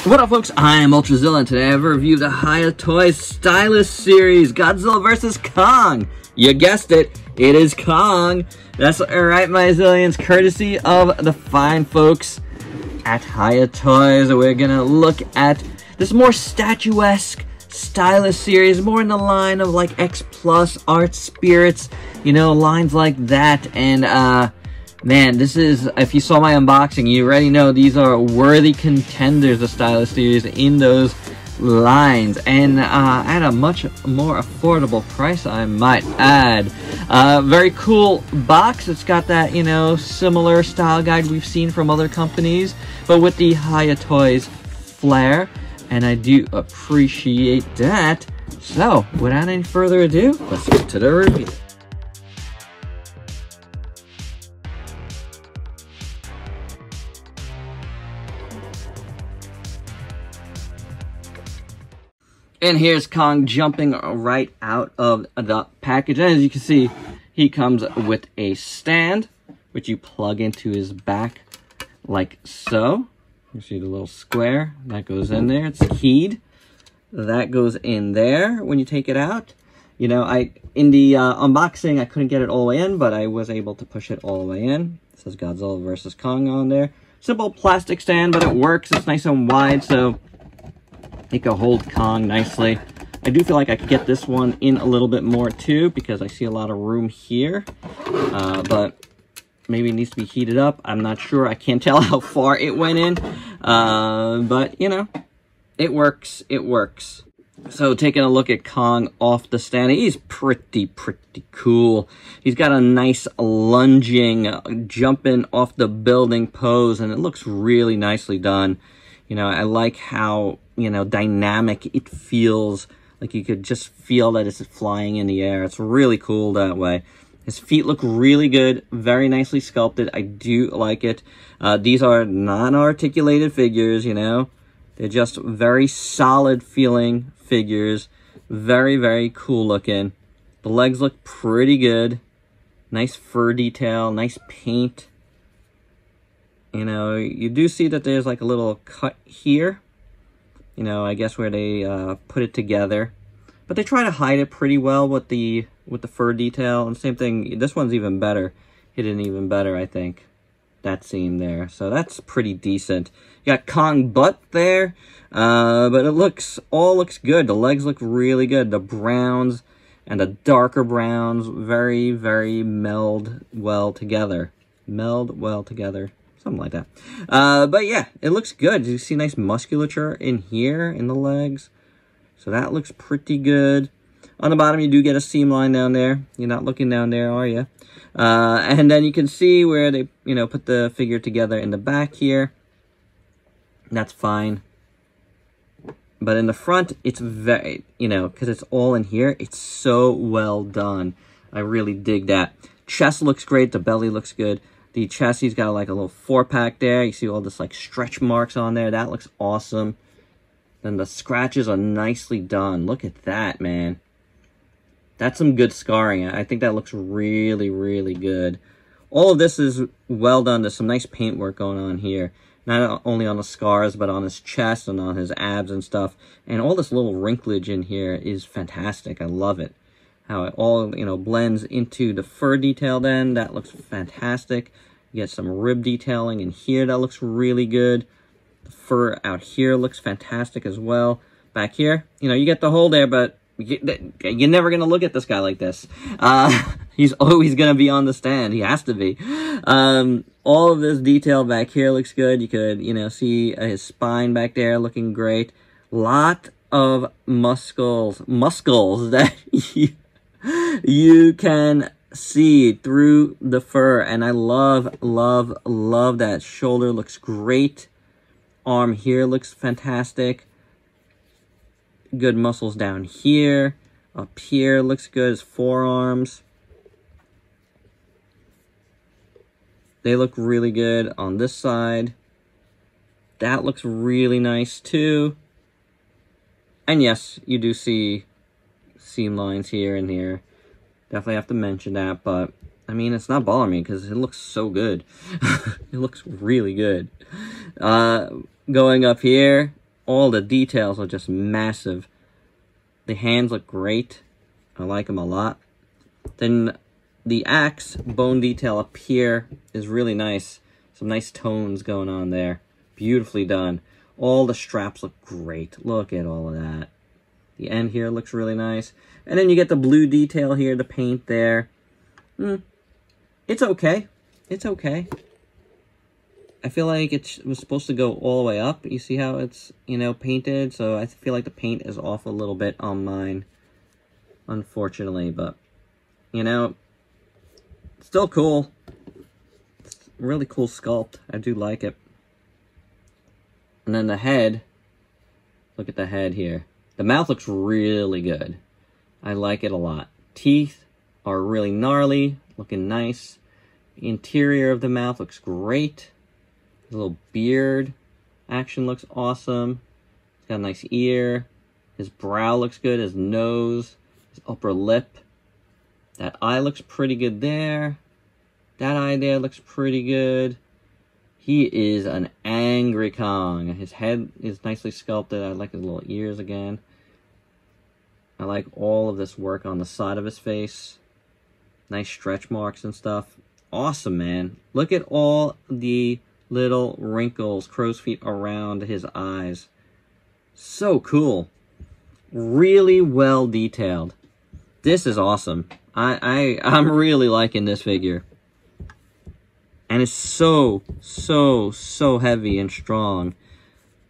What up, folks? I am Ultrazilla, and today I have a review of the Hiya Toys Stylist series, Godzilla vs. Kong. You guessed it, it is Kong. That's right, my zillions, courtesy of the fine folks at Hiya Toys. We're gonna look at this more statuesque Stylist series, more in the line of like X Plus, Art Spirits, you know, lines like that. And man, this is, if you saw my unboxing, you already know these are worthy contenders of Stylist series in those lines, and at a much more affordable price, I might add. Very cool box. It's got that, you know, similar style guide we've seen from other companies, but with the Hiya Toys flair, and I do appreciate that. So, without any further ado, let's get to the review. And here's Kong jumping right out of the package. And as you can see, he comes with a stand, which you plug into his back like so. You see the little square that goes in there. It's keyed. That goes in there when you take it out. You know, in the unboxing, I couldn't get it all the way in, but I was able to push it all the way in. It says Godzilla vs. Kong on there. Simple plastic stand, but it works. It's nice and wide, so it can hold Kong nicely. I do feel like I could get this one in a little bit more too, because I see a lot of room here. But maybe it needs to be heated up. I'm not sure. I can't tell how far it went in. But, you know, it works. It works. So taking a look at Kong off the stand, he's pretty cool. He's got a nice lunging, jumping off the building pose, and it looks really nicely done. You know, I like how, you know, dynamic it feels. Like you could just feel that it's flying in the air. It's really cool that way. His feet look really good, very nicely sculpted. I do like it. These are non-articulated figures, you know. They're just very solid feeling figures. Very cool looking. The legs look pretty good. Nice fur detail, nice paint. You know, you do see that there's like a little cut here. You know, I guess where they put it together. But they try to hide it pretty well with the fur detail. And same thing, this one's even better. Hidden even better, I think. That seam there. So that's pretty decent. You got Kong butt there. But it all looks good. The legs look really good. The browns and the darker browns very meld well together. Something like that. But yeah, it looks good. You see nice musculature in here, in the legs. So that looks pretty good. On the bottom, you do get a seam line down there. You're not looking down there, are you? And then you can see where they, you know, put the figure together in the back here. That's fine. But in the front, it's very, you know, because it's all in here, it's so well done. I really dig that. Chest looks great. The belly looks good. The chassis got like a little 4-pack there. You see all this like stretch marks on there. That looks awesome. Then the scratches are nicely done. Look at that, man. That's some good scarring. I think that looks really good. All of this is well done. There's some nice paint work going on here. Not only on the scars, but on his chest and on his abs and stuff. And all this little wrinklage in here is fantastic. I love it. How it all, you know, blends into the fur detail then. That looks fantastic. You get some rib detailing in here. That looks really good. The fur out here looks fantastic as well. Back here, you know, you get the hole there, but you're never going to look at this guy like this. He's always going to be on the stand. He has to be. All of this detail back here looks good. You could, you know, see his spine back there looking great. Lot of muscles that you can see through the fur, and I love that. Shoulder looks great. Arm here looks fantastic. Good muscles down here. Up here looks good. His forearms, they look really good on this side. That looks really nice too. And yes, you do see seam lines here and here. Definitely have to mention that, but I mean, it's not bothering me because it looks so good. It looks really good. Going up here, all the details are just massive. The hands look great. I like them a lot. Then the axe bone detail up here is really nice. Some nice tones going on there. Beautifully done. All the straps look great. Look at all of that. The end here looks really nice. And then you get the blue detail here, the paint there. It's okay. It's okay. I feel like it was supposed to go all the way up. You see how it's, you know, painted? So I feel like the paint is off a little bit on mine, unfortunately. But, you know, still cool. It's a really cool sculpt. I do like it. And then the head. Look at the head here. The mouth looks really good. I like it a lot. Teeth are really gnarly, looking nice. The interior of the mouth looks great. The little beard action looks awesome. He's got a nice ear. His brow looks good. His nose. His upper lip. That eye looks pretty good there. That eye there looks pretty good. He is an angry Kong. His head is nicely sculpted. I like his little ears again. I like all of this work on the side of his face. Nice stretch marks and stuff. Awesome, man. Look at all the little wrinkles, crow's feet around his eyes. So cool. Really well detailed. This is awesome. I'm really liking this figure. And it's so heavy and strong.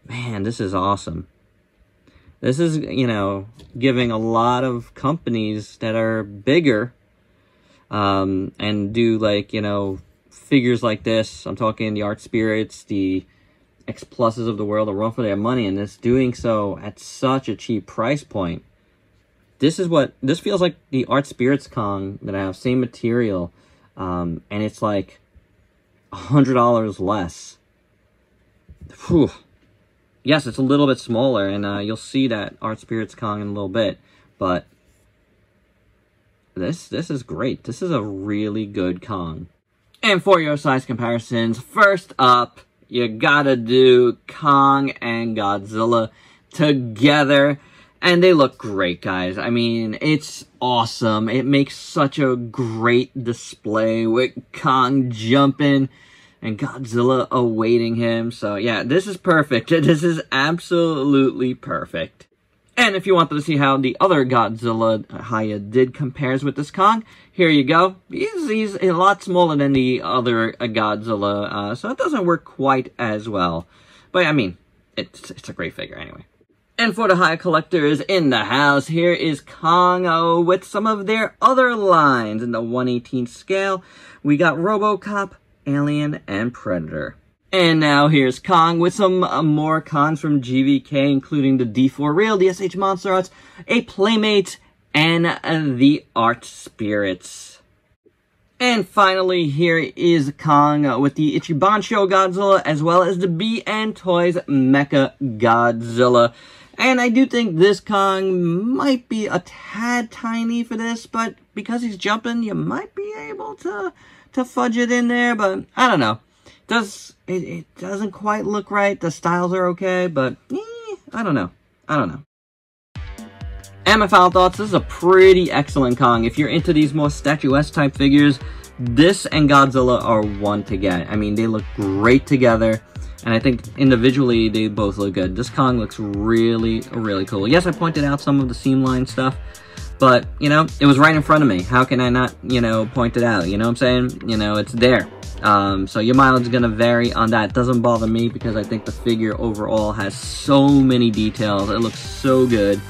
Man, this is awesome. This is, you know, giving a lot of companies that are bigger and do, like, you know, figures like this. I'm talking the Art Spirits, the X Pluses of the world, a run for their money, and this doing so at such a cheap price point. This feels like the Art Spirits Kong that I have, same material, and it's like $100 less. Whew. Yes, it's a little bit smaller, and you'll see that Art Spirits Kong in a little bit, but this is great. This is a really good Kong. And for your size comparisons, first up, you gotta do Kong and Godzilla together. And they look great, guys. I mean, it's awesome. It makes such a great display with Kong jumping and Godzilla awaiting him. So, yeah, this is perfect. This is absolutely perfect. And if you wanted to see how the other Godzilla Hiya did compares with this Kong, here you go. He's a lot smaller than the other Godzilla, so it doesn't work quite as well. But, I mean, it's a great figure anyway. And for the Hiya collectors in the house, here is Kong with some of their other lines. In the 1/18 scale, we got RoboCop, Alien, and Predator. And now here's Kong with some more Kongs from GVK, including the D4 Real, the SH Monster Arts, a Playmate, and the Art Spirits. And finally, here is Kong with the Ichibansho Godzilla, as well as the BN Toys Mecha Godzilla. And I do think this Kong might be a tad tiny for this, but because he's jumping, you might be able to fudge it in there, but I don't know. It doesn't quite look right. The styles are okay, but I don't know. And my final thoughts, this is a pretty excellent Kong. If you're into these more statuesque type figures, this and Godzilla are one to get. I mean, they look great together. And I think individually, they both look good. This Kong looks really, really cool. Yes, I pointed out some of the seam line stuff. But, you know, it was right in front of me. How can I not, you know, point it out? You know what I'm saying? You know, it's there. So your mileage is going to vary on that. It doesn't bother me because I think the figure overall has so many details. It looks so good.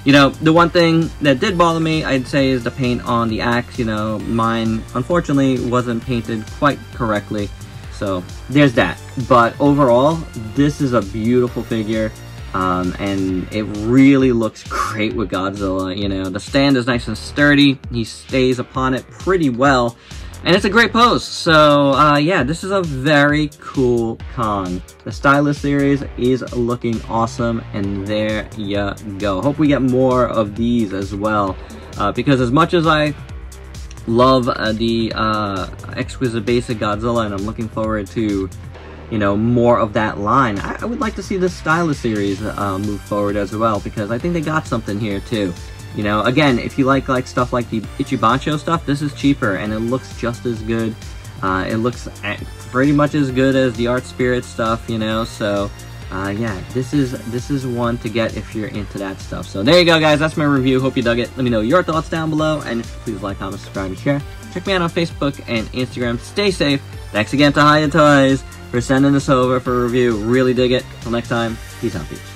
You know, the one thing that did bother me, I'd say, is the paint on the axe. You know, mine, unfortunately, wasn't painted quite correctly. So, there's that. But overall, this is a beautiful figure. And it really looks great with Godzilla. You know, the stand is nice and sturdy. He stays upon it pretty well. And it's a great pose. So, yeah, this is a very cool Kong. The Stylist series is looking awesome. And there you go. Hope we get more of these as well. Because as much as I love the Exquisite Basic Godzilla, and I'm looking forward to you know, more of that line. I would like to see the Stylist series move forward as well, because I think they got something here too. You know, again, if you like stuff like the Ichibancho stuff, this is cheaper and it looks just as good. It looks pretty much as good as the Art Spirit stuff, you know. So yeah, this is one to get if you're into that stuff. So there you go, guys. That's my review. Hope you dug it. Let me know your thoughts down below, and please like, comment, subscribe, and share. Check me out on Facebook and Instagram. Stay safe. Thanks again to Hiya Toys for sending this over for a review. Really dig it. Till next time, peace out, peeps.